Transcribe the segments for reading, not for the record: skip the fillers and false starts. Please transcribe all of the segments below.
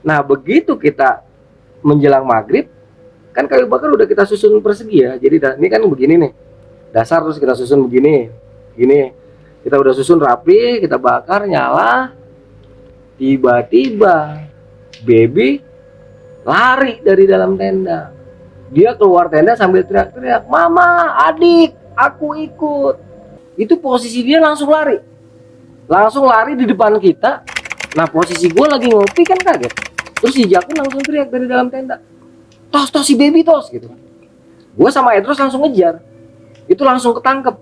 Nah begitu kita menjelang maghrib, kan kayu bakar udah kita susun persegi ya. Jadi ini kan begini nih, dasar terus kita susun begini, gini. Kita udah susun rapi, kita bakar, nyala. Tiba-tiba baby lari dari dalam tenda. Dia keluar tenda sambil teriak-teriak, "Mama, adik, aku ikut." Itu posisi dia langsung lari. Langsung lari di depan kita. Nah posisi gue lagi ngopi kan kaget. Terus si Jakun langsung teriak dari dalam tenda, "Tos, tos si baby tos," gitu. Gue sama Edros langsung ngejar. Itu langsung ketangkep.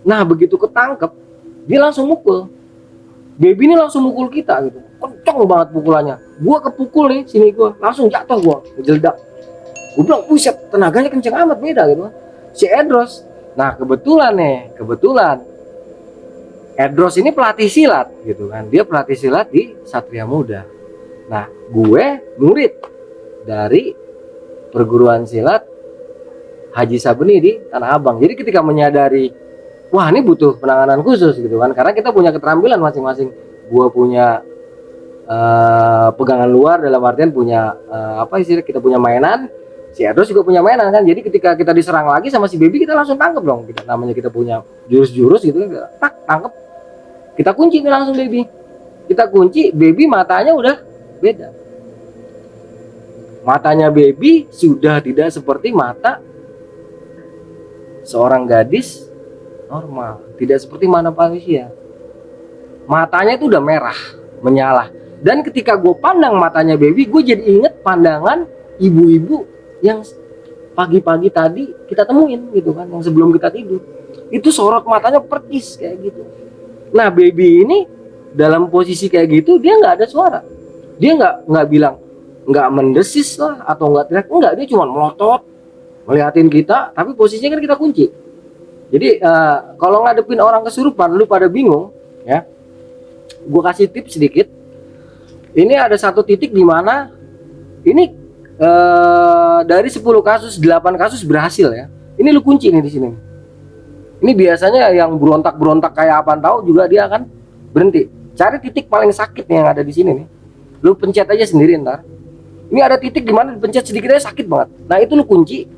Nah begitu ketangkep, dia langsung mukul. Baby ini langsung mukul kita gitu. Kenceng banget pukulannya. Gue kepukul nih, sini gue langsung jatuh, gue ngejeledak. Gue bilang, buset, tenaganya kenceng amat, beda gitu. Si Edros, nah kebetulan Edros ini pelatih silat gitu kan. Dia pelatih silat di Satria Muda. Nah gue murid dari perguruan silat Haji Sabeni di Tanah Abang. Jadi ketika menyadari, wah ini butuh penanganan khusus gitu kan, karena kita punya keterampilan masing-masing. Gue punya pegangan luar, dalam artian punya apa istilah, kita punya mainan. Si Edros juga punya mainan kan. Jadi ketika kita diserang lagi sama si baby, kita langsung tangkep dong. Kita namanya kita punya jurus-jurus gitu kan, tak tangkep. Kita kunci nih langsung baby. Kita kunci, baby matanya udah beda. Matanya baby sudah tidak seperti mata seorang gadis normal, tidak seperti mana manusia. Matanya itu udah merah, menyala. Dan ketika gue pandang matanya baby, gue jadi inget pandangan ibu-ibu yang pagi-pagi tadi kita temuin gitu kan, yang sebelum kita tidur. Itu sorot matanya percis kayak gitu. Nah baby ini dalam posisi kayak gitu, dia nggak ada suara. Dia nggak bilang, nggak mendesis lah atau nggak teriak, enggak, dia cuma melotot ngeliatin kita, tapi posisinya kan kita kunci. Jadi kalau ngadepin orang kesurupan, lu pada bingung ya, gue kasih tips sedikit. Ini ada satu titik di mana ini dari 10 kasus 8 kasus berhasil ya. Ini lu kunci nih di sini. Ini biasanya yang berontak kayak apaan tahu juga dia akan berhenti. Cari titik paling sakit nih yang ada di sini nih. Lu pencet aja sendiri ntar. Ini ada titik di mana dipencet sedikit aja sakit banget. Nah itu lu kunci.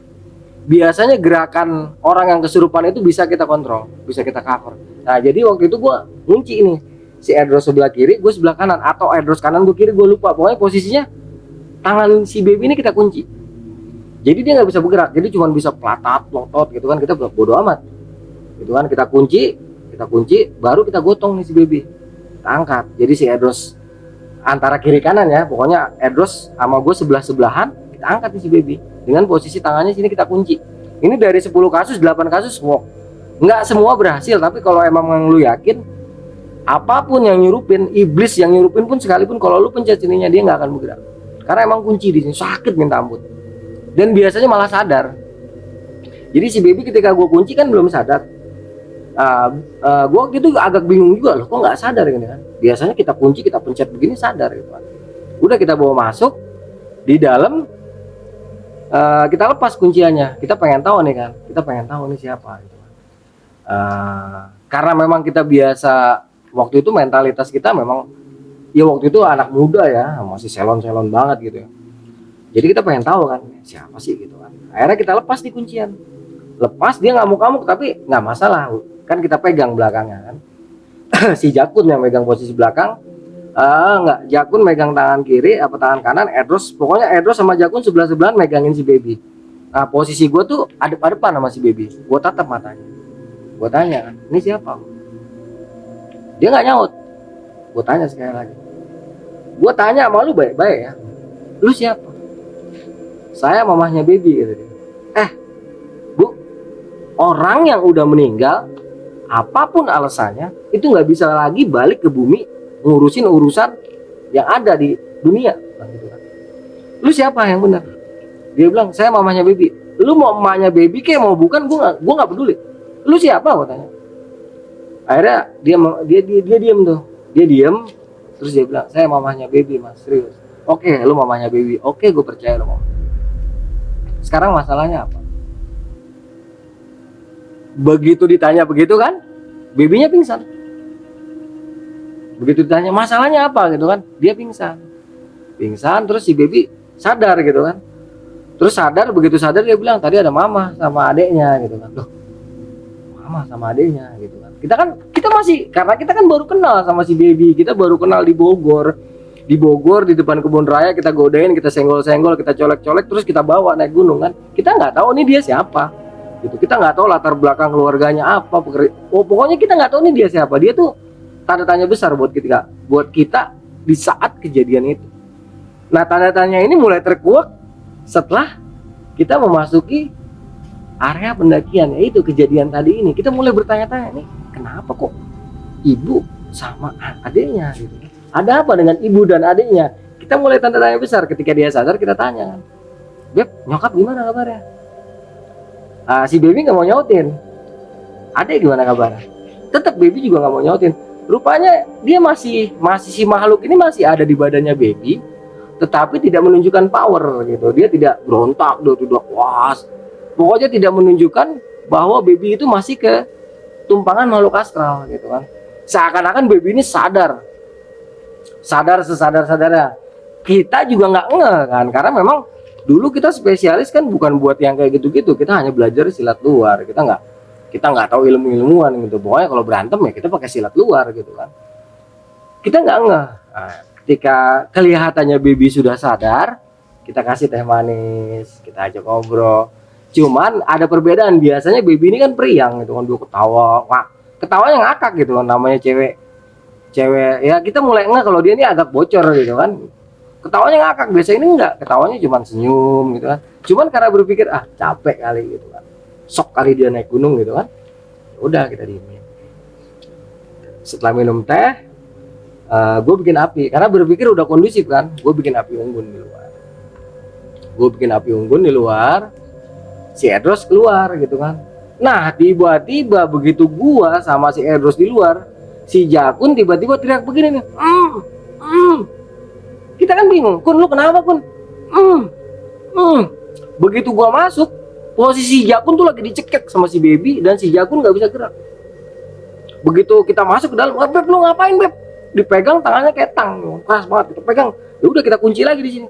Biasanya gerakan orang yang kesurupan itu bisa kita kontrol, bisa kita cover. Nah jadi waktu itu gue kunci ini, si Edros sebelah kiri, gue sebelah kanan, atau Edros kanan gue kiri, gue lupa. Pokoknya posisinya tangan si baby ini kita kunci. Jadi dia nggak bisa bergerak, jadi cuma bisa pelatat, lotot gitu kan. Kita bodo amat, gitu kan. Kita kunci, baru kita gotong nih si baby, kita angkat. Jadi si Edros antara kiri kanan ya, pokoknya Edros sama gue sebelah-sebelahan, kita angkat nih si baby dengan posisi tangannya sini kita kunci. Ini dari 10 kasus 8 kasus wow. Nggak semua berhasil, tapi kalau emang lu yakin, apapun yang nyurupin, iblis yang nyurupin pun sekalipun, kalau lu pencet sininya dia nggak akan bergerak, karena emang kunci di sini, sakit minta ampun. Dan biasanya malah sadar. Jadi si baby ketika gue kunci kan belum sadar. Gue waktu itu agak bingung juga, loh kok nggak sadar ini kan. Biasanya kita kunci, kita pencet begini sadar gitu kan. Udah kita bawa masuk di dalam, kita lepas kunciannya. Kita pengen tahu nih kan, kita pengen tahu nih siapa gitu. Karena memang kita biasa, waktu itu mentalitas kita memang ya waktu itu anak muda ya, masih selon-selon banget gitu ya. Jadi kita pengen tahu kan siapa sih gitu kan. Akhirnya kita lepas di kuncian. Lepas, dia ngamuk-ngamuk tapi nggak masalah, kan kita pegang belakangnya kan. Si Jakun yang megang posisi belakang, nggak, Jakun megang tangan kiri apa tangan kanan, Edros, pokoknya Edros sama Jakun sebelah-sebelahan megangin si baby. Nah posisi gue tuh adep-adepan sama si baby. Gue tatap matanya, gue tanya kan, ini siapa? Dia nggak nyaut. Gue tanya sekali lagi, gue tanya sama lu baik-baik ya, lu siapa? Saya mamahnya baby gitu dia. Bu, orang yang udah meninggal, apapun alasannya, itu nggak bisa lagi balik ke bumi ngurusin urusan yang ada di dunia. Gitu kan. Lu siapa yang benar? Dia bilang, saya mamahnya baby. Lu mau emaknya baby kayak mau bukan, gue nggak peduli. Lu siapa? Gue tanya. Akhirnya dia diam tuh. Dia diam, terus dia bilang, saya mamahnya baby mas, serius. Oke, lu mamahnya baby. Oke, gue percaya lu mau. Sekarang masalahnya apa? Begitu ditanya begitu kan, babynya pingsan. Begitu ditanya masalahnya apa gitu kan, dia pingsan. pingsan. Terus si baby sadar gitu kan. Terus sadar, begitu sadar dia bilang tadi ada mama sama adeknya gitu kan. Loh, mama sama adeknya gitu kan. Kita masih, karena kita kan baru kenal sama si baby, kita baru kenal di Bogor. Di Bogor, di depan kebun raya, kita godain, kita senggol-senggol, kita colek-colek, terus kita bawa naik gunung kan. Kita nggak tahu nih dia siapa gitu. Kita nggak tahu latar belakang keluarganya apa, pokoknya kita nggak tahu nih dia siapa. Dia tuh tanda tanya besar buat kita di saat kejadian itu. Nah, tanda tanya ini mulai terkuak setelah kita memasuki area pendakian, yaitu kejadian tadi ini. Kita mulai bertanya-tanya, nih kenapa kok ibu sama adiknya gitu. Ada apa dengan ibu dan adiknya? Kita mulai tanda tanya besar. Ketika dia sadar, kita tanya kan, Beb, nyokap gimana kabarnya? Si baby nggak mau nyautin. Adik gimana kabarnya? Tetap baby juga nggak mau nyautin. Rupanya dia masih si makhluk ini masih ada di badannya baby, tetapi tidak menunjukkan power gitu. Dia tidak berontak, dia tidak was. Pokoknya tidak menunjukkan bahwa baby itu masih ke tumpangan makhluk astral gitu kan. Seakan-akan baby ini sadar sesadar-sadarnya. Kita juga nggak ngeh kan, karena memang dulu kita spesialis kan bukan buat yang kayak gitu-gitu. Kita hanya belajar silat luar. Kita nggak tahu ilmuan gitu. Pokoknya kalau berantem ya kita pakai silat luar gitu kan. Kita nggak ngeh. Nah, ketika kelihatannya baby sudah sadar, kita kasih teh manis, kita ajak ngobrol. Cuman ada perbedaan. Biasanya baby ini kan periang gitu kan, dia ketawa, ketawanya ngakak gitu kan, namanya cewek ya. Kita mulai enggak kalau dia ini agak bocor gitu kan, ketawanya ngakak. Biasa ini enggak, ketawanya cuma senyum gitu kan. Cuman karena berpikir capek kali gitu kan, sok kali dia naik gunung gitu kan, udah kita diemin. Setelah minum teh, gue bikin api karena berpikir udah kondusif kan. Gue bikin api unggun di luar. Si Edros keluar gitu kan. Nah, tiba-tiba begitu gua sama si Edros di luar, si Jakun tiba-tiba teriak begini nih. Kita kan bingung, Kun lu kenapa Kun? Begitu gua masuk, posisi Jakun tuh lagi dicekek sama si baby dan si Jakun nggak bisa gerak. Begitu kita masuk ke dalam, Beb lu ngapain Beb? Dipegang tangannya kayak tang, keras banget. Kita pegang, ya udah kita kunci lagi di sini.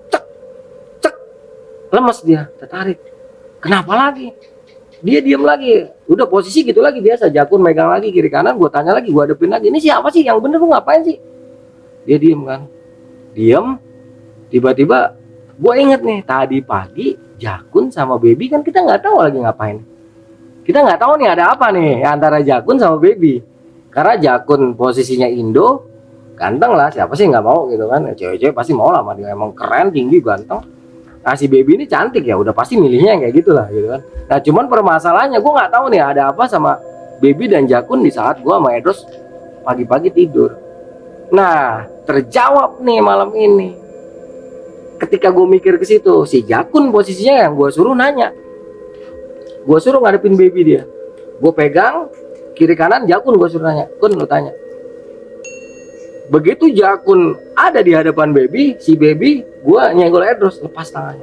Cek, lemes dia, tertarik. Kenapa lagi? Dia diam lagi. Udah posisi gitu lagi biasa. Jakun megang lagi kiri kanan. Gue tanya lagi, gue hadapin lagi. Ini siapa sih? Yang bener lu ngapain sih? Dia diem kan. Diem. Tiba-tiba gue inget nih. Tadi pagi Jakun sama baby kan kita nggak tahu lagi ngapain. Kita nggak tahu nih ada apa nih antara Jakun sama baby. Karena Jakun posisinya Indo, ganteng lah. Siapa sih nggak mau gitu kan? Cewek-cewek pasti mau lah sama dia. Emang keren, tinggi, ganteng. Nah, si baby ini cantik ya, udah pasti milihnya yang kayak gitulah gitu kan. Nah, cuman permasalahannya gue nggak tahu nih ada apa sama baby dan Jakun di saat gue sama Edros pagi-pagi tidur. Nah, terjawab nih malam ini. Ketika gue mikir ke situ, si Jakun posisinya yang gue suruh nanya. Gue suruh ngadepin baby dia. Gue pegang kiri kanan Jakun, gue suruh nanya, Kun lu tanya. Begitu Jakun ada di hadapan baby, si baby gue nyenggol Edros, lepas tangannya.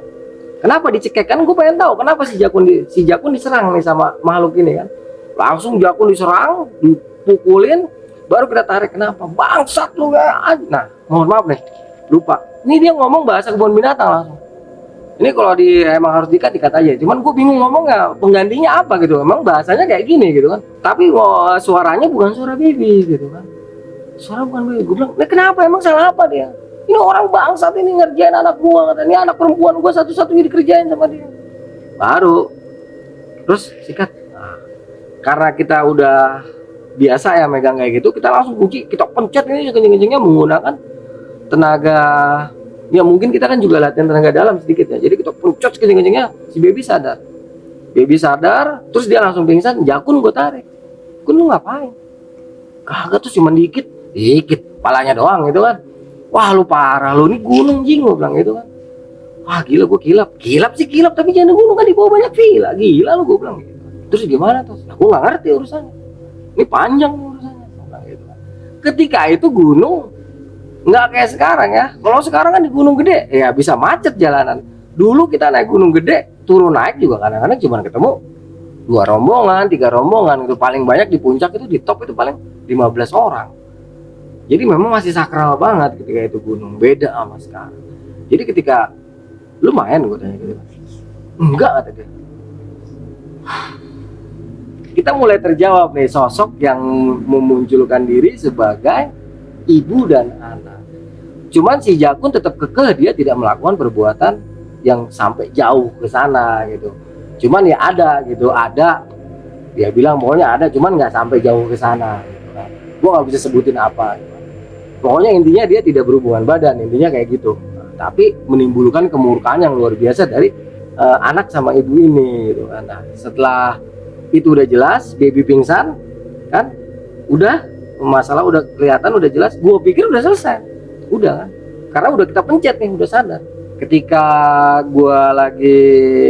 Kenapa dicekek? Kan gue pengen tahu kenapa si Jakun diserang nih sama makhluk ini kan. Langsung Jakun diserang, dipukulin, baru kita tarik. Kenapa? Bangsat lu ya. Nah, mohon maaf nih, lupa. Ini dia ngomong bahasa kebun binatang langsung. Ini kalau emang harus dikat aja. Cuman gue bingung ngomongnya, penggantinya apa gitu. Emang bahasanya kayak gini gitu kan. Tapi suaranya bukan suara baby gitu kan. Suara bukan baby. Gue bilang, nah kenapa? Emang salah apa dia? Ini orang bangsat ini ngerjain anak gua, katanya. Ini anak perempuan gua satu-satunya dikerjain sama dia. Baru terus sikat. Nah, karena kita udah biasa ya megang kayak gitu, kita langsung kunci, kita pencet ini kenceng-kencengnya menggunakan tenaga. Ya mungkin kita kan juga latihan tenaga dalam sedikit ya. Jadi kita pencet kenceng-kencengnya, si baby sadar. Baby sadar, terus dia langsung pingsan. Jakun gua tarik. Kun lu ngapain? Kagak, tuh cuma dikit, palanya doang gitu kan. Wah lu parah lu, ini gunung jing, gue bilang gitu kan. Wah gila, gue kilap tapi jangan gunung kan di bawah banyak villa, gila lu, gue bilang gitu. Terus gimana tuh? Aku nggak ngerti urusannya, ini panjang urusannya, gitu kan. Ketika itu gunung nggak kayak sekarang ya. Kalau sekarang kan di gunung gede ya bisa macet jalanan. Dulu kita naik gunung gede, turun naik juga kadang-kadang cuma ketemu 2 rombongan, 3 rombongan itu paling banyak. Di puncak itu, di top itu paling 15 orang. Jadi memang masih sakral banget ketika itu gunung, beda sama sekarang. Jadi ketika lu main, gue tanya gitu, enggak, kata dia. Kita mulai terjawab nih, sosok yang memunculkan diri sebagai ibu dan anak. Cuman si Jakun tetap kekeh, dia tidak melakukan perbuatan yang sampai jauh ke sana gitu. Cuman ya ada gitu, ada. Dia bilang pokoknya ada, cuman nggak sampai jauh ke sana. Gitu kan. Gue nggak bisa sebutin apa. Gitu. Pokoknya intinya dia tidak berhubungan badan, intinya kayak gitu. Nah, tapi menimbulkan kemurkaan yang luar biasa dari anak sama ibu ini. Gitu kan. Nah, setelah itu udah jelas, baby pingsan, kan? Udah, masalah udah kelihatan, udah jelas. Gue pikir udah selesai, udah kan? Karena udah kita pencet nih, udah sadar. Ketika gue lagi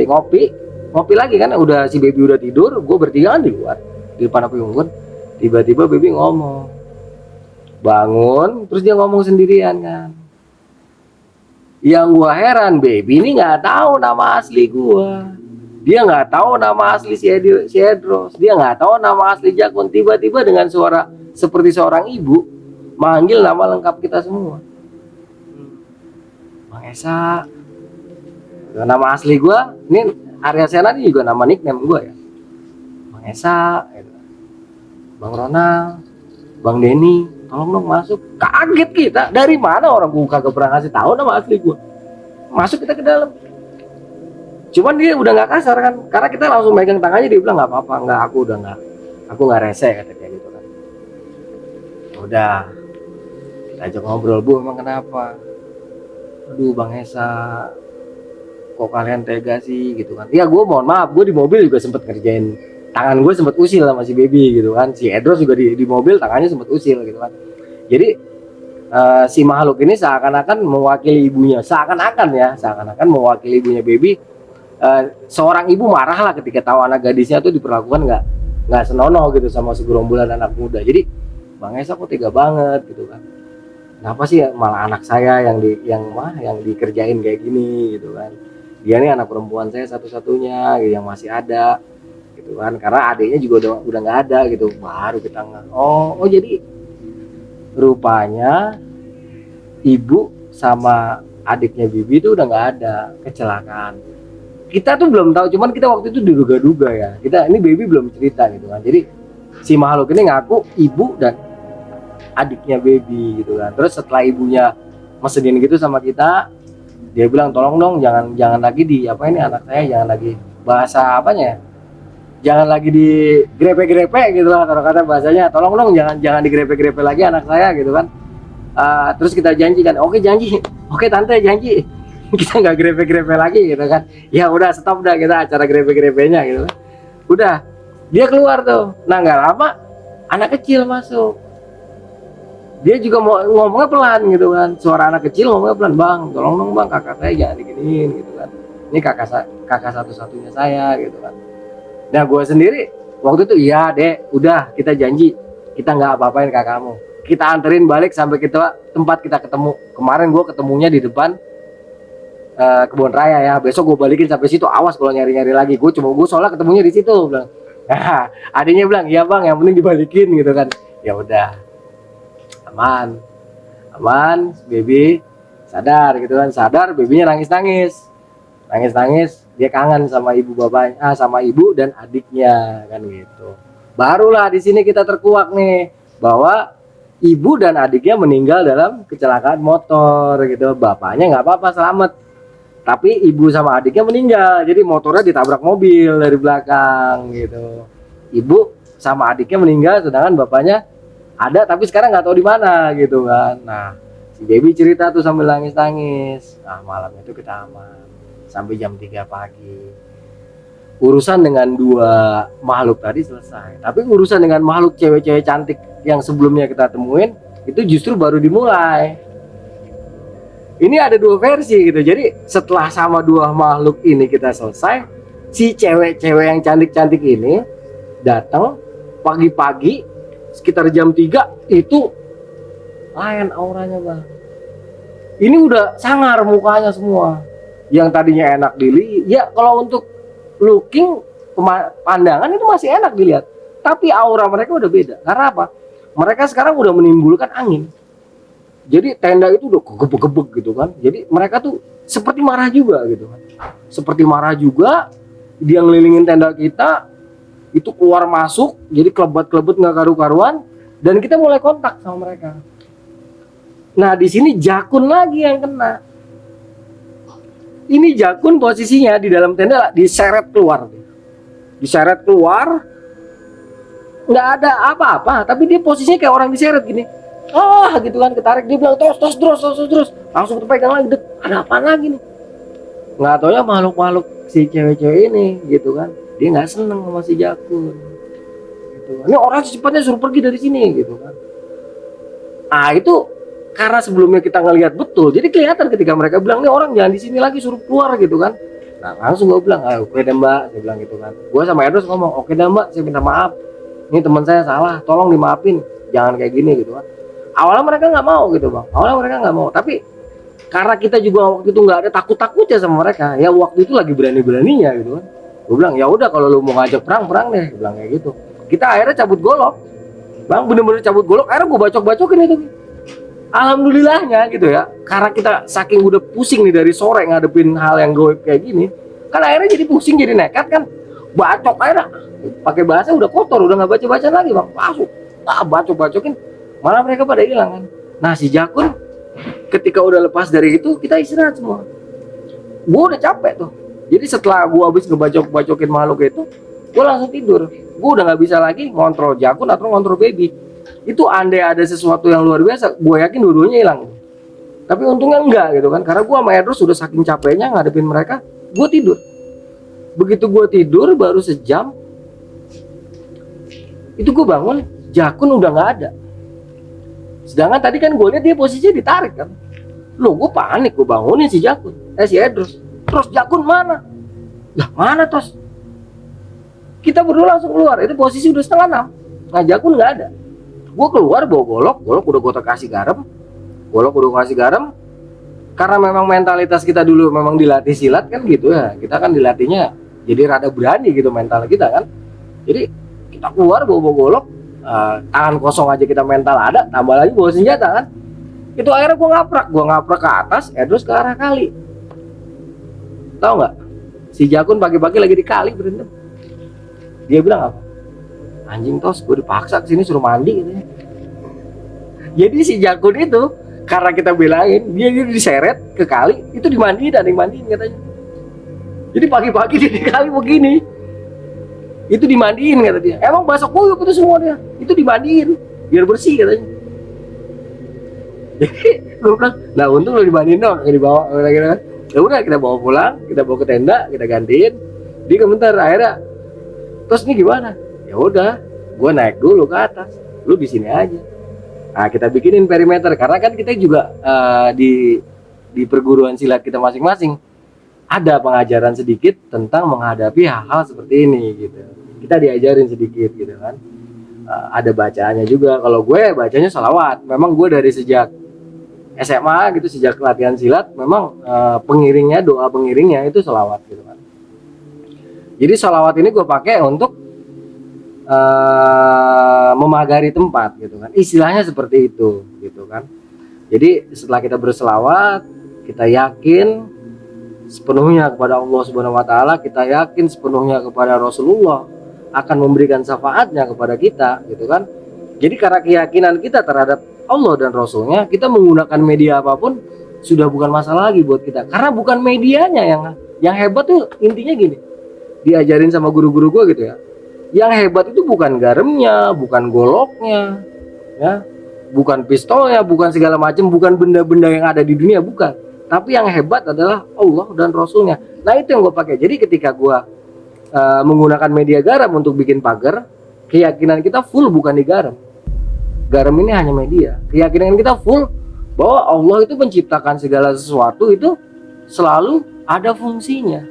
ngopi lagi kan, udah si baby udah tidur, gue bertiga kan di luar, di depan api unggun. Tiba-tiba baby ngomong, bangun, terus dia ngomong sendirian kan. Yang gue heran, baby ini nggak tahu nama asli gue. Dia nggak tahu nama asli si Edros, dia nggak tahu nama asli Jakun. Tiba-tiba dengan suara seperti seorang ibu manggil nama lengkap kita semua. Bang Esa, nama asli gue, ini Arya Sena ini juga nama nickname gue ya. Bang Esa, Bang Ronald, Bang Denny, tolong dong masuk. Kaget kita, dari mana orang gue kagak pernah ngasih tahu nama asli gue. Masuk kita ke dalam. Cuman dia udah nggak kasar kan, karena kita langsung megang tangannya, dia bilang nggak apa-apa, nggak, aku nggak rese, kata dia gitu kan. Udah, kita ajak ngobrol, Bu emang kenapa? Aduh Bang Esa, kok kalian tega sih gitu kan. Ya gue mohon maaf, gue di mobil juga sempet ngerjain, tangan gue sempet usil sama si baby gitu kan. Si Edros juga di mobil tangannya sempet usil gitu kan. Jadi si makhluk ini seakan-akan mewakili ibunya, seakan-akan mewakili ibunya baby. Seorang ibu marah lah ketika tahu anak gadisnya tuh diperlakukan nggak senonoh gitu sama segerombolan anak muda. Jadi Bang Esa kok tega banget gitu kan. Kenapa sih malah anak saya yang dikerjain kayak gini gitu kan. Dia nih anak perempuan saya satu-satunya gitu, yang masih ada gitu kan, karena adiknya juga udah nggak ada gitu. Baru kita oh jadi rupanya ibu sama adiknya Bibi itu udah nggak ada, kecelakaan. Kita tuh belum tahu, cuman kita waktu itu diduga-duga ya. Ini baby belum cerita gitu kan. Jadi si makhluk ini ngaku ibu dan adiknya baby gitu kan. Terus setelah ibunya mesenin gitu sama kita, dia bilang tolong dong jangan lagi di apa ini anak saya, jangan lagi bahasa apanya, jangan lagi di grepe-grepe gitu lah kalau kata bahasanya. Tolong dong jangan digrepe-grepe lagi anak saya gitu kan. Terus kita janji kan, oke janji, oke tante janji, kita nggak grepe-grepe lagi gitu kan. Ya udah stop dah kita acara grepe-grepenya gitu kan. Udah dia keluar tuh. Nah nggak lama anak kecil masuk. Dia juga mau ngomongnya pelan gitu kan. Suara anak kecil ngomongnya pelan, bang tolong dong bang, kakak saya jangan diginiin gitu kan. Ini kakak satu-satunya saya gitu kan. Nah gue sendiri waktu itu, iya dek, udah kita janji kita nggak apa-apain kakakmu. Kita anterin balik sampai tempat kita ketemu. Kemarin gue ketemunya di depan kebun raya ya, besok gue balikin sampai situ, awas kalau nyari-nyari lagi. Gue soalnya ketemunya di situ bilang. Nah, adiknya bilang iya bang, yang penting dibalikin gitu kan. Ya udah, aman, baby sadar gitu kan. Sadar, babynya nangis, dia kangen sama ibu bapaknya, sama ibu dan adiknya kan gitu. Barulah di sini kita terkuak nih bahwa ibu dan adiknya meninggal dalam kecelakaan motor gitu. Bapaknya nggak apa-apa, selamat. Tapi ibu sama adiknya meninggal, jadi motornya ditabrak mobil dari belakang gitu. Ibu sama adiknya meninggal, sedangkan bapaknya ada tapi sekarang nggak tahu di mana gitu kan. Nah si baby cerita tuh sambil nangis. Nah malam itu kita aman sampai jam 3 pagi. Urusan dengan dua makhluk tadi selesai, tapi urusan dengan makhluk cewek-cewek cantik yang sebelumnya kita temuin itu justru baru dimulai. Ini ada dua versi gitu. Jadi setelah sama dua makhluk ini kita selesai, si cewek-cewek yang cantik-cantik ini datang pagi-pagi sekitar jam 3 itu lain auranya bang. Ini udah sangar mukanya semua. Yang tadinya enak dilihat, ya kalau untuk looking pandangan itu masih enak dilihat, tapi aura mereka udah beda. Karena apa? Mereka sekarang udah menimbulkan angin. Jadi tenda itu udah gebek-gebek gitu kan. Jadi mereka tuh seperti marah juga gitu kan. Seperti marah juga, dia ngelilingin tenda kita, itu keluar masuk, jadi kelebat-kelebet nggak karu-karuan, dan kita mulai kontak sama mereka. Nah di sini Jakun lagi yang kena. Ini Jakun posisinya di dalam tenda diseret keluar, nggak ada apa-apa, tapi dia posisinya kayak orang diseret gini. Gitu kan, ketarik, dia bilang tos terus, langsung terpegang lagi, ada apa lagi nih? Nggak taunya makhluk-makhluk si cewek-cewek ini gitu kan, dia nggak seneng sama si Jakun gitu. Ini orang secepatnya suruh pergi dari sini gitu kan. Itu karena sebelumnya kita ngelihat betul, jadi kelihatan ketika mereka bilang nih orang jangan di sini lagi, suruh keluar gitu kan. Nah langsung gue bilang, oke deh mbak, saya bilang gitu kan. Gue sama Edros ngomong, oke deh mbak, saya minta maaf, ini teman saya salah, tolong dimaafin, jangan kayak gini gitu kan. Awalnya mereka nggak mau gitu bang, tapi karena kita juga waktu itu nggak ada takut-takutnya sama mereka, ya waktu itu lagi berani-beraninya gitu kan. Gue bilang ya udah kalau lu mau ngajak perang deh, gue bilang kayak gitu. Kita akhirnya cabut golok, bang, bener-bener cabut golok. Akhirnya gue bacok-bacokin itu. Alhamdulillahnya gitu ya, karena kita saking udah pusing nih dari sore ngadepin hal yang goib kayak gini, kan akhirnya jadi pusing, jadi nekat kan, bacok akhirnya pakai bahasa udah kotor, udah nggak baca-baca lagi bang, masuk, bacok-bacokin, malah mereka pada hilang kan. Nah si Jakun ketika udah lepas dari itu, kita istirahat semua. Gue udah capek tuh, jadi setelah gue habis ngebacok-bacokin makhluk itu, gue langsung tidur. Gue udah nggak bisa lagi ngontrol Jakun atau ngontrol baby. Itu andai ada sesuatu yang luar biasa, gue yakin dua-duanya hilang. Tapi untungnya enggak gitu kan, karena gue sama Edros sudah saking capeknya ngadepin mereka, gue tidur. Begitu gue tidur baru sejam, itu gue bangun, Jakun udah nggak ada. Sedangkan tadi kan gue lihat dia posisinya ditarik kan. Loh gue panik, gue bangunin si Jakun, si Edros. Terus Jakun mana? Lah mana Tos? Kita berdua langsung keluar, itu posisi udah 5:30. Nah Jakun nggak ada. Gue keluar bawa golok udah gue kasih garam, karena memang mentalitas kita dulu memang dilatih silat kan gitu ya, kita kan dilatihnya jadi rada berani gitu mental kita kan. Jadi kita keluar bawa golok, tangan kosong aja kita mental ada, tambah lagi bawa senjata kan. Itu akhirnya gue ngaprak ke atas, Edros ke arah kali. Tahu nggak? Si Jakun pagi-pagi lagi di kali berantem. Dia bilang apa? Anjing Tos, gue dipaksa kesini suruh mandi gitu ya. Jadi si Jakun itu karena kita belain, dia diseret ke kali, itu dimandiin, ada yang mandiin katanya. Jadi pagi-pagi dia di kali begini, itu dimandiin kata dia. Emang basah kuyup itu semua dia, itu dimandiin biar bersih katanya. Jadi gue bilang, nah untung lo dimandiin dong, kayak dibawa kira-kira. Ya udah kita bawa pulang, kita bawa ke tenda, kita gantiin. Dia komentar akhirnya, terus ini gimana? Ya udah, gue naik dulu ke atas, lu di sini aja. Nah kita bikinin perimeter karena kan kita juga di perguruan silat kita masing-masing ada pengajaran sedikit tentang menghadapi hal-hal seperti ini gitu. Kita diajarin sedikit gitu kan. Ada bacaannya juga. Kalau gue bacanya sholawat. Memang gue dari sejak SMA gitu, sejak latihan silat, memang pengiringnya, doa pengiringnya itu sholawat gitu kan. Jadi sholawat ini gue pakai untuk memagari tempat gitu kan, istilahnya seperti itu gitu kan. Jadi setelah kita berselawat, kita yakin sepenuhnya kepada Allah Subhanahu wa taala, kita yakin sepenuhnya kepada Rasulullah akan memberikan syafaatnya kepada kita gitu kan. Jadi karena keyakinan kita terhadap Allah dan Rasulnya, kita menggunakan media apapun sudah bukan masalah lagi buat kita, karena bukan medianya yang hebat tuh. Intinya gini, diajarin sama guru-guru gue gitu ya, yang hebat itu bukan garamnya, bukan goloknya, ya, bukan pistolnya, bukan segala macam, bukan benda-benda yang ada di dunia, bukan. Tapi yang hebat adalah Allah dan Rasulnya. Nah itu yang gue pakai. Jadi ketika gue menggunakan media garam untuk bikin pagar, keyakinan kita full bukan di garam. Garam ini hanya media. Keyakinan kita full bahwa Allah itu menciptakan segala sesuatu itu selalu ada fungsinya.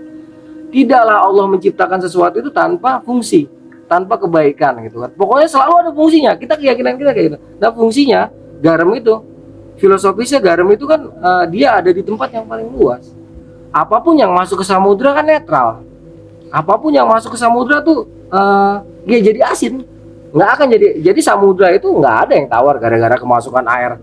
Tidaklah Allah menciptakan sesuatu itu tanpa fungsi, tanpa kebaikan gitu kan. Pokoknya selalu ada fungsinya. Kita keyakinan kita kayak gitu. Nah fungsinya garam itu, filosofisnya garam itu kan dia ada di tempat yang paling luas. Apapun yang masuk ke samudra kan netral. Apapun yang masuk ke samudra tuh dia jadi asin. Nggak akan jadi samudra itu nggak ada yang tawar gara-gara kemasukan air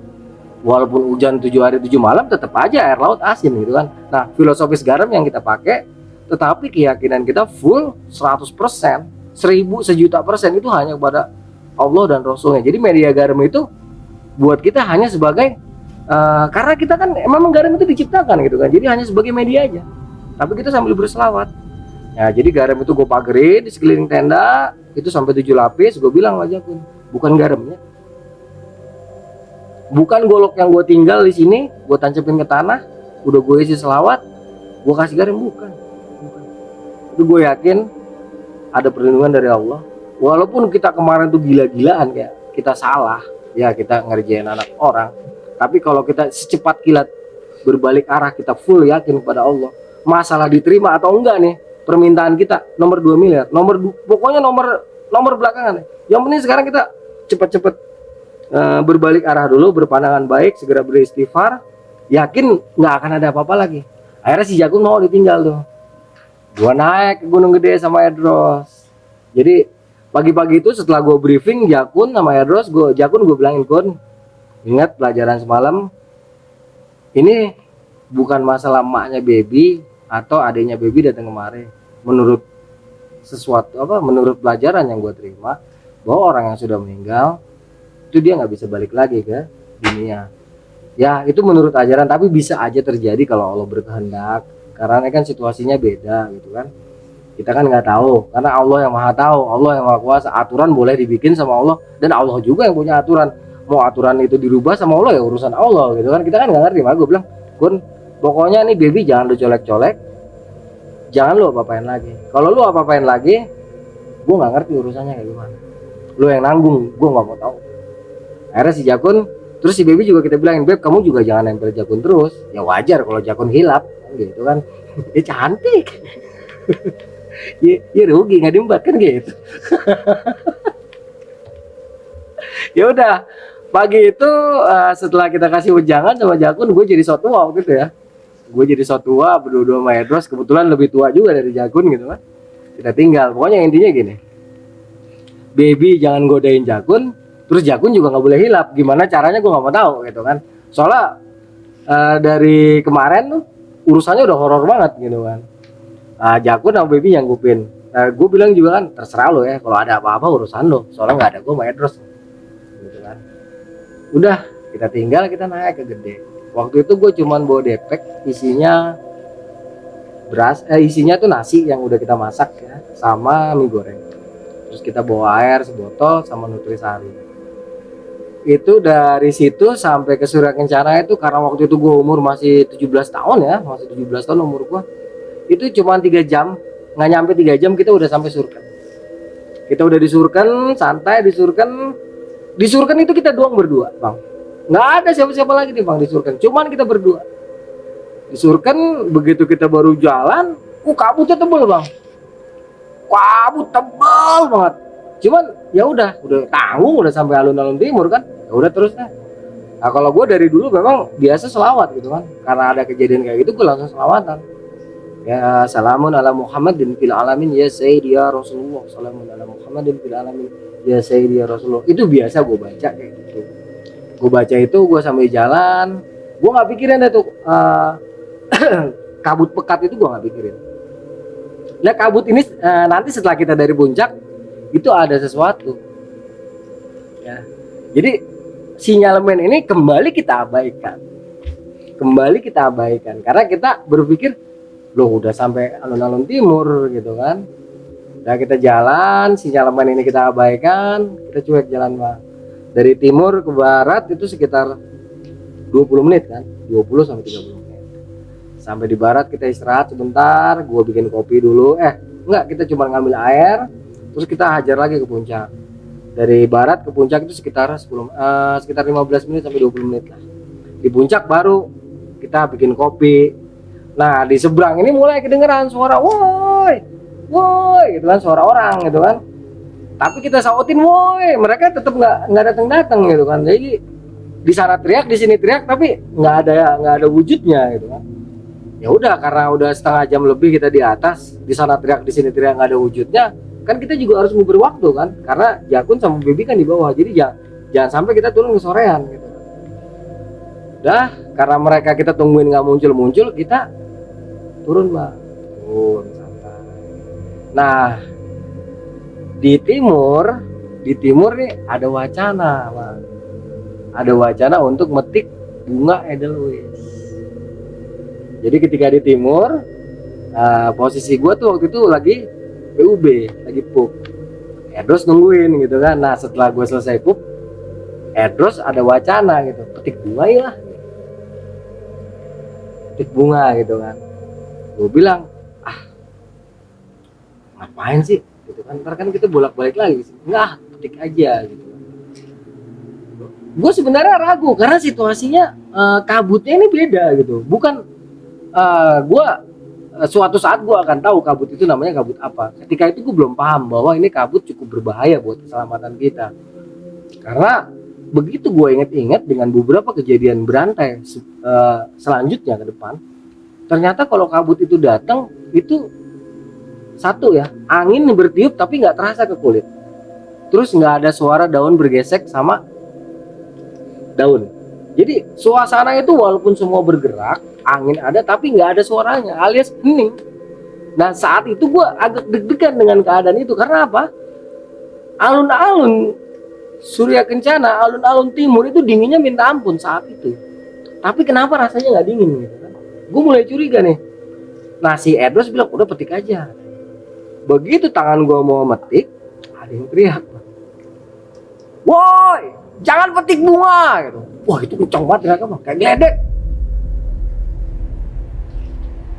walaupun hujan 7 hari 7 malam tetap aja air laut asin gitu kan. Nah, filosofis garam yang kita pakai, tetapi keyakinan kita full 100%, 1000, 1.000.000% itu hanya kepada Allah dan Rasulnya. Jadi media garam itu buat kita hanya sebagai karena kita kan memang garam itu diciptakan gitu kan, jadi hanya sebagai media aja. Tapi kita sambil berselawat. Ya, jadi garam itu gue pagerin di sekeliling tenda itu sampai 7 lapis. Gue bilang sama Jakun, bukan garamnya, bukan golok yang gue tinggal di sini, gue tancepin ke tanah, udah gue isi selawat, gue kasih garam, bukan. Itu gue yakin ada perlindungan dari Allah. Walaupun kita kemarin tuh gila-gilaan kayak kita salah, ya kita ngerjain anak orang. Tapi kalau kita secepat kilat berbalik arah, kita full yakin kepada Allah, masalah diterima atau enggak nih permintaan kita nomor 2 miliar, pokoknya nomor belakangan. Yang penting sekarang kita cepat-cepat berbalik arah dulu, berpandangan baik, segera beristighfar, yakin nggak akan ada apa-apa lagi. Akhirnya si Jakun mau ditinggal tuh. Gua naik ke Gunung Gede sama Edros. Jadi pagi-pagi itu setelah gue briefing Jakun sama Edros, Jakun gue bilangin, Kun, ingat pelajaran semalam, ini bukan masalah emaknya baby atau adiknya baby datang kemari. Menurut menurut pelajaran yang gue terima, bahwa orang yang sudah meninggal itu dia nggak bisa balik lagi ke dunia. Ya itu menurut ajaran, tapi bisa aja terjadi kalau Allah berkehendak. Karena ini kan situasinya beda gitu kan. Kita kan nggak tahu, karena Allah yang maha tahu, Allah yang maha kuasa. Aturan boleh dibikin sama Allah, dan Allah juga yang punya aturan. Mau aturan itu dirubah sama Allah ya urusan Allah gitu kan. Kita kan nggak ngerti. Maka gue bilang, Kun, pokoknya nih baby jangan lu colek-colek, jangan lu apa-apain lagi. Kalau lu apa-apain lagi, gue nggak ngerti urusannya kayak gimana. Lu yang nanggung, gue nggak mau tahu. Akhirnya si Jakun, terus si baby juga kita bilangin, Beb kamu juga jangan nempel Jakun terus. Ya wajar kalau Jakun hilap gitu kan. Dia cantik. ya rugi nggak diembat kan gitu. Ya udah, pagi itu setelah kita kasih ujangan sama Jakun, gue jadi so tua waktu itu ya. Gue jadi so tua berdua sama Edros, kebetulan lebih tua juga dari Jakun gitu kan. Kita tinggal, pokoknya intinya gini, baby jangan godain Jakun, terus Jakun juga nggak boleh hilap. Gimana caranya gue nggak mau tahu gitu kan. Soalnya dari kemarin tuh urusannya udah horor banget gitu kan. Jakun sama baby nyanggupin. Gue bilang juga kan, terserah lo ya, kalau ada apa-apa urusan lo, soalnya nggak ada gue sama Edros gitu kan. Udah, kita tinggal, kita naik ke Gede. Waktu itu gue cuman bawa depek, isinya beras, isinya tuh nasi yang udah kita masak ya, sama mie goreng. Terus kita bawa air sebotol sama nutrisari. Itu dari situ sampai ke Surya Kencana itu, karena waktu itu gue umur masih 17 tahun ya, masih 17 tahun umur gue. Itu cuma 3 jam, nggak nyampe 3 jam kita udah sampai Surken. Kita udah di Surken, santai di Surken. Di Surken itu kita doang berdua, Bang. Nggak ada siapa-siapa lagi nih, Bang, di Surken. Cuman kita berdua. Di Surken begitu kita baru jalan, kabutnya tebel, Bang. Kabut tebal banget. Cuman ya udah tanggung, udah sampai alun-alun timur kan. Ya udah terus deh. Nah, kalau gue dari dulu memang biasa selawat gitu kan. Karena ada kejadian kayak gitu gue langsung selawatan. Ya salamun ala Muhammadin fil alamin ya sayyidi ya Rasulullah, salamun ala Muhammadin fil alamin ya sayyidi ya Rasulullah. Itu biasa gue baca kayak gitu. Gue baca itu gue sambil jalan, gue nggak pikirin itu kabut pekat itu gue nggak pikirin. Nah kabut ini nanti setelah kita dari puncak itu ada sesuatu ya. Jadi sinyalemen ini kembali kita abaikan, karena kita berpikir loh udah sampai alun-alun timur gitu kan. Udah kita jalan, sinyalemen ini kita abaikan, kita cuek jalan, Pak. Dari timur ke barat itu sekitar 20 menit kan, 20 sampai 30 menit. Sampai di barat kita istirahat sebentar, gua bikin kopi dulu. Enggak, kita cuma ngambil air, terus kita hajar lagi ke puncak. Dari barat ke puncak itu sekitar 15 menit sampai 20 menit lah. Di puncak baru kita bikin kopi. Nah, di seberang ini mulai kedengeran suara woi, gitu kan, suara orang gitu kan. Tapi kita sautin woi, mereka tetap nggak datang gitu kan. Jadi di sana teriak, di sini teriak, tapi nggak ada wujudnya gitu kan. Ya udah, karena udah setengah jam lebih kita di atas, di sana teriak, di sini teriak, nggak ada wujudnya, kan kita juga harus ngubur waktu kan. Karena Jakun sama Baby kan di bawah, jadi jangan sampai kita turun ke sorean gitu. Dah, karena mereka kita tungguin nggak muncul-muncul, kita turun Bang, turun santai. Nah, di timur nih ada wacana Bang, ada wacana untuk metik bunga Edelweiss. Jadi ketika di timur, posisi gue tuh waktu itu lagi PUB, lagi pup. Edros nungguin gitu kan. Nah setelah gue selesai pup, Edros ada wacana gitu, petik bunga ya lah, petik bunga gitu kan. Gue bilang, ngapain sih gitu kan, ntar kan kita bolak-balik lagi. Enggak, petik aja gitu. Gue sebenarnya ragu karena situasinya kabutnya ini beda gitu. Bukan gue suatu saat gue akan tahu kabut itu namanya kabut apa. Ketika itu gue belum paham bahwa ini kabut cukup berbahaya buat keselamatan kita. Karena begitu gue inget-inget dengan beberapa kejadian berantai selanjutnya ke depan, ternyata kalau kabut itu datang itu satu ya, angin bertiup tapi nggak terasa ke kulit. Terus nggak ada suara daun bergesek sama daun. Jadi suasana itu walaupun semua bergerak, angin ada tapi nggak ada suaranya, alias hening. Nah saat itu gue agak deg-degan dengan keadaan itu. Karena apa? Alun-alun Surya Kencana, alun-alun timur itu dinginnya minta ampun saat itu. Tapi kenapa rasanya nggak dingin gitu kan? Gue mulai curiga nih. Nah si Edros bilang udah petik aja. Begitu tangan gue mau metik, ada yang teriak, "Woi, jangan petik bunga!" gitu. Wah itu kencang banget teriaknya Bang, kayak geledek.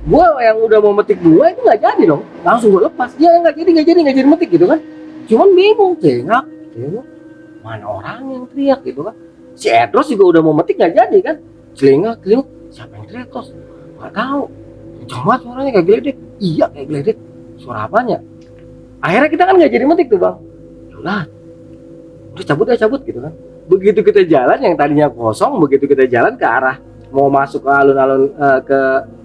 Gue yang udah mau metik bunga itu nggak jadi dong, langsung gue lepas. Dia nggak jadi metik gitu kan. Cuman bingung, tengok, mana orang yang teriak gitu kan. Si Edros juga udah mau metik nggak jadi kan. Celingak, siapa yang teriak Tos? Nggak tahu. Kencang banget suaranya kayak geledek. Iya kayak geledek. Suara apanya? Akhirnya kita kan nggak jadi metik tuh Bang. Udah cabut gitu kan. Begitu kita jalan yang tadinya kosong, begitu kita jalan ke arah mau masuk ke alun-alun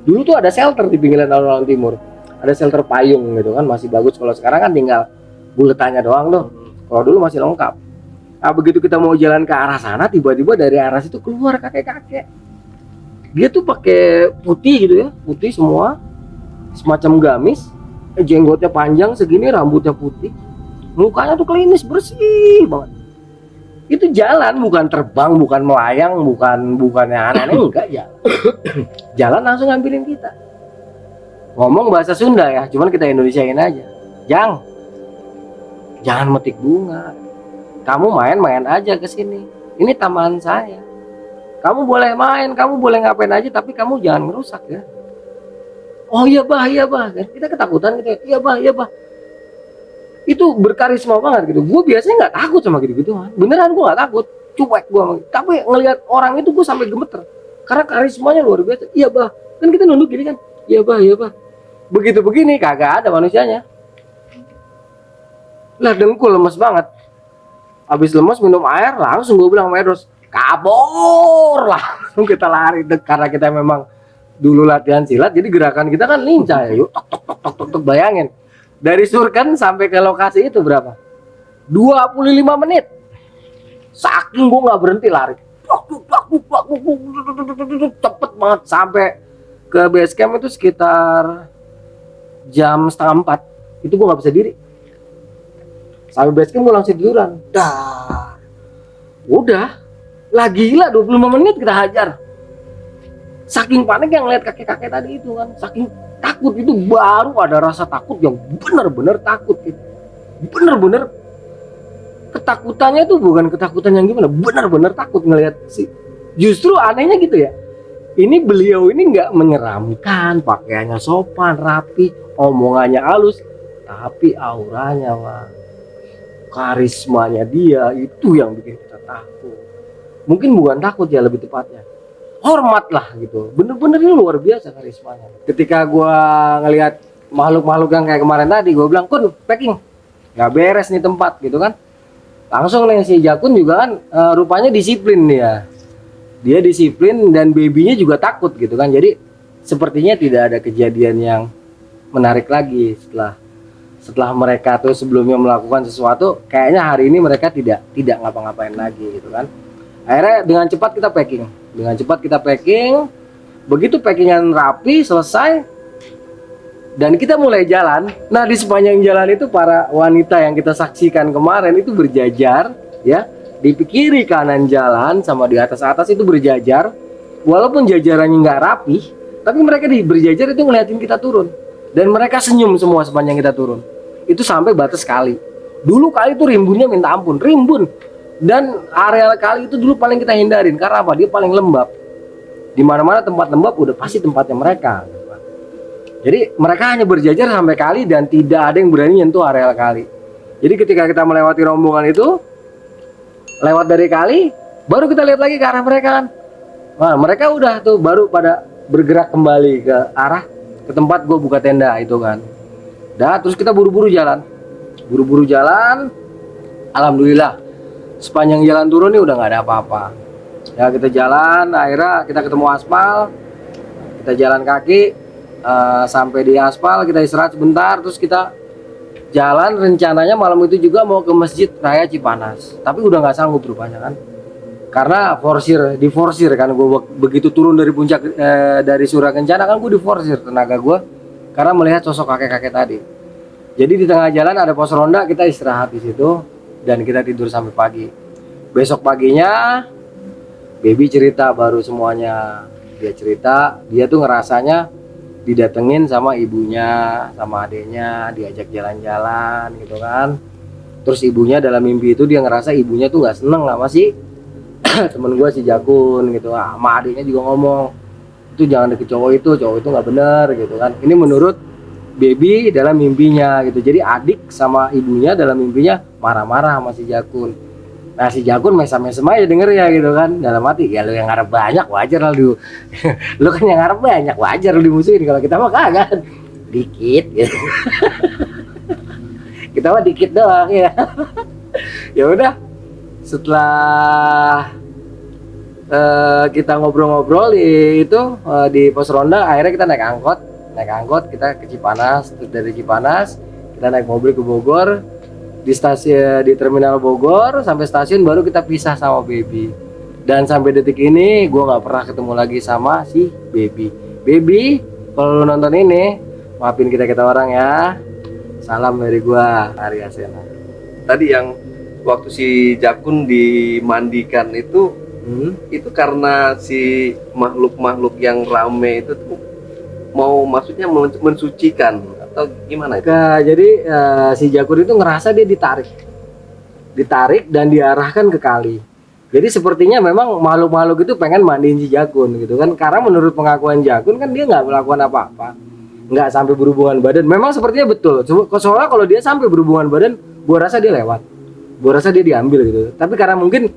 dulu tuh ada shelter di pinggiran alun-alun timur, ada shelter payung gitu kan, masih bagus. Kalau sekarang kan tinggal buletannya doang tuh, kalau dulu masih lengkap. Nah begitu kita mau jalan ke arah sana, tiba-tiba dari arah situ keluar kakek-kakek. Dia tuh pakai putih gitu ya, putih semua, semacam gamis, jenggotnya panjang segini, rambutnya putih, mukanya tuh klinis bersih banget. Itu jalan, bukan terbang, bukan melayang, bukannya aneh-aneh, enggak ya. Jalan langsung ngambilin kita. Ngomong bahasa Sunda ya, cuman kita Indonesiain aja. Jangan metik bunga. Kamu main-main aja ke sini. Ini taman saya. Kamu boleh main, kamu boleh ngapain aja, tapi kamu jangan ngerusak ya. Oh iya bah. Kita ketakutan gitu. Iya bah. Itu berkarisma banget gitu. Gue biasanya nggak takut sama gitu-gituan. Beneran gue nggak takut, cuek gue. Tapi ngelihat orang itu gue sampai gemeter. Karena karismanya luar biasa. Iya bah, kan kita nunduk gini kan. Iya bah. Begitu begini kagak ada manusianya. Lah dengkul lemes banget. Habis lemes minum air, langsung gue bilang sama Edros, kabur lah. Langsung kita lari karena kita memang dulu latihan silat, jadi gerakan kita kan lincah ya. Yuk tok, bayangin. Dari Surken sampai ke lokasi itu berapa? 25 menit. Saking gue nggak berhenti lari. Cepet banget sampai ke base camp itu sekitar jam 3:30. Itu gue nggak bisa diri. Sampai base camp gue langsung tiduran. Udah. Lah gila 25 menit kita hajar. Saking panik yang lihat kakek-kakek tadi itu kan, saking takut itu baru ada rasa takut yang benar-benar takut gitu. Benar-benar ketakutannya itu bukan ketakutan yang gimana, benar-benar takut ngelihat sih. Justru anehnya gitu ya. Ini beliau ini nggak menyeramkan, pakaiannya sopan, rapi, omongannya halus, tapi auranya wah, karismanya dia itu yang bikin kita takut. Mungkin bukan takut ya, lebih tepatnya hormat lah gitu. Bener-bener ini luar biasa karismanya. Ketika gue ngelihat makhluk-makhluk yang kayak kemarin tadi, gue bilang, "Kun, packing, nggak beres nih tempat," gitu kan. Langsung nih si Jakun juga kan rupanya disiplin dia. Dia disiplin dan babynya juga takut gitu kan. Jadi sepertinya tidak ada kejadian yang menarik lagi setelah mereka tuh sebelumnya melakukan sesuatu. Kayaknya hari ini mereka tidak ngapa-ngapain lagi gitu kan. Akhirnya dengan cepat kita packing. Dengan cepat kita packing. Begitu packingan rapi, selesai, dan kita mulai jalan. Nah, di sepanjang jalan itu para wanita yang kita saksikan kemarin itu berjajar, ya, di kiri kanan jalan sama di atas itu berjajar. Walaupun jajarannya nggak rapi, tapi mereka berjajar itu ngeliatin kita turun, dan mereka senyum semua sepanjang kita turun. Itu sampai batas kali. Dulu kali itu rimbunnya minta ampun, rimbun. Dan areal kali itu dulu paling kita hindarin karena apa? Dia paling lembab. Di mana-mana tempat lembab udah pasti tempatnya mereka. Jadi mereka hanya berjajar sampai kali dan tidak ada yang berani nyentuh areal kali. Jadi ketika kita melewati rombongan itu, lewat dari kali, baru kita lihat lagi ke arah mereka kan. Nah, mereka udah tuh baru pada bergerak kembali ke arah ke tempat gue buka tenda itu kan. Dah, terus kita buru-buru jalan. Buru-buru jalan. Alhamdulillah sepanjang jalan turun nih udah nggak ada apa-apa. Ya kita jalan, akhirnya kita ketemu aspal, kita jalan kaki sampai di aspal, kita istirahat sebentar, terus kita jalan. Rencananya malam itu juga mau ke Masjid Raya Cipanas, tapi udah nggak sanggup rupanya kan, karena diforsir kan. Gue begitu turun dari puncak dari Surakencana kan gue diforsir tenaga gue karena melihat sosok kakek-kakek tadi. Jadi di tengah jalan ada pos ronda, kita istirahat di situ dan kita tidur sampai pagi. Besok paginya Baby cerita baru semuanya. Dia cerita, dia tuh ngerasanya didatengin sama ibunya, sama adeknya, diajak jalan-jalan gitu kan. Terus ibunya dalam mimpi itu dia ngerasa ibunya tuh nggak seneng sama si temen gue si Jakun gitu. Sama adeknya juga ngomong, itu jangan deket cowok itu nggak bener gitu kan. Ini menurut Baby dalam mimpinya gitu. Jadi adik sama ibunya dalam mimpinya marah-marah sama si Jakun. Nah si Jakun mesem-mesem aja denger ya gitu kan, dalam hati ya lu yang ngarep banyak wajar lah lu. Lu kan yang ngarep banyak wajar lu dimusuhin, kalau kita mah kagak dikit gitu. Kita mah dikit doang ya. Ya udah, setelah kita ngobrol-ngobrol di pos ronda, akhirnya kita naik angkot kita ke Cipanas. Terus dari Cipanas kita naik mobil ke Bogor. Di stasiun, di terminal Bogor sampai stasiun baru kita pisah sama Baby. Dan sampai detik ini gue nggak pernah ketemu lagi sama si Baby. Baby, kalau lu nonton ini, maafin kita orang ya. Salam dari gue, Arya Sena. Tadi yang waktu si Jakun dimandikan itu karena si makhluk-makhluk yang rame itu tuh mau maksudnya mensucikan atau gimana itu? Nah, jadi si Jakun itu ngerasa dia ditarik dan diarahkan ke kali. Jadi sepertinya memang makhluk-makhluk itu pengen mandiin si Jakun gitu kan, karena menurut pengakuan Jakun kan dia nggak melakukan apa-apa, nggak sampai berhubungan badan. Memang sepertinya betul. Soalnya kalau dia sampai berhubungan badan, gua rasa dia lewat, gua rasa dia diambil gitu. Tapi karena mungkin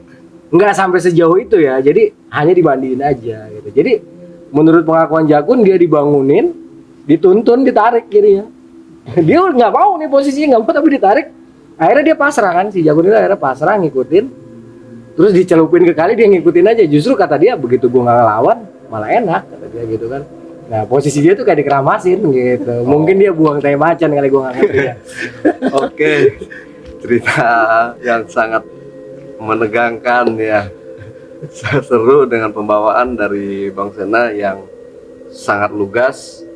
nggak sampai sejauh itu ya, jadi hanya dimandiin aja gitu. Jadi menurut pengakuan Jakun dia dibangunin, dituntun, ditarik jadinya. Dia nggak mau nih, posisinya nggak mau tapi ditarik. Akhirnya dia pasrah kan, si Jakun itu akhirnya pasrah ngikutin. Terus dicelupin ke kali, dia ngikutin aja. Justru kata dia begitu gua nggak ngelawan malah enak kata dia gitu kan. Nah posisi dia tuh kayak dikeramasin gitu. Mungkin dia buang tai macan kali, gua nggak ngerti ya. Oke, cerita yang sangat menegangkan ya. Seru dengan pembawaan dari Bang Sena yang sangat lugas.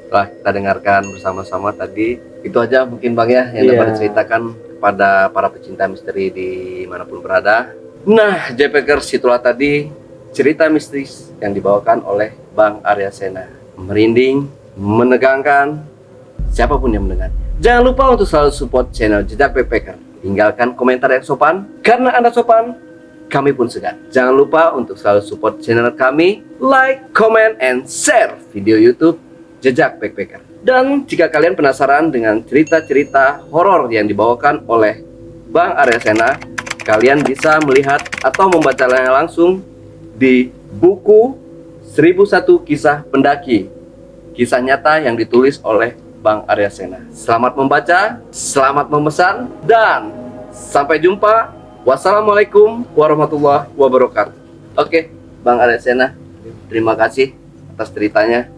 Telah kita dengarkan bersama-sama tadi. Itu aja mungkin Bang ya yang dapat diceritakan kepada para pecinta misteri dimanapun berada. Nah, JPKers, itulah tadi cerita mistis yang dibawakan oleh Bang Arya Sena. Merinding, menegangkan, siapapun yang mendengarnya. Jangan lupa untuk selalu support channel Jejak Backpacker. Tinggalkan komentar yang sopan, karena Anda sopan, kami pun segan. Jangan lupa untuk selalu support channel kami, like, comment, and share video YouTube Jejak Backpacker. Dan jika kalian penasaran dengan cerita-cerita horor yang dibawakan oleh Bang Arya Sena, kalian bisa melihat atau membacanya langsung di buku 1001 Kisah Pendaki, kisah nyata yang ditulis oleh Bang Arya Sena. Selamat membaca, selamat memesan, dan sampai jumpa. Wassalamualaikum warahmatullahi wabarakatuh. Oke, Bang Arya Sena, terima kasih atas ceritanya.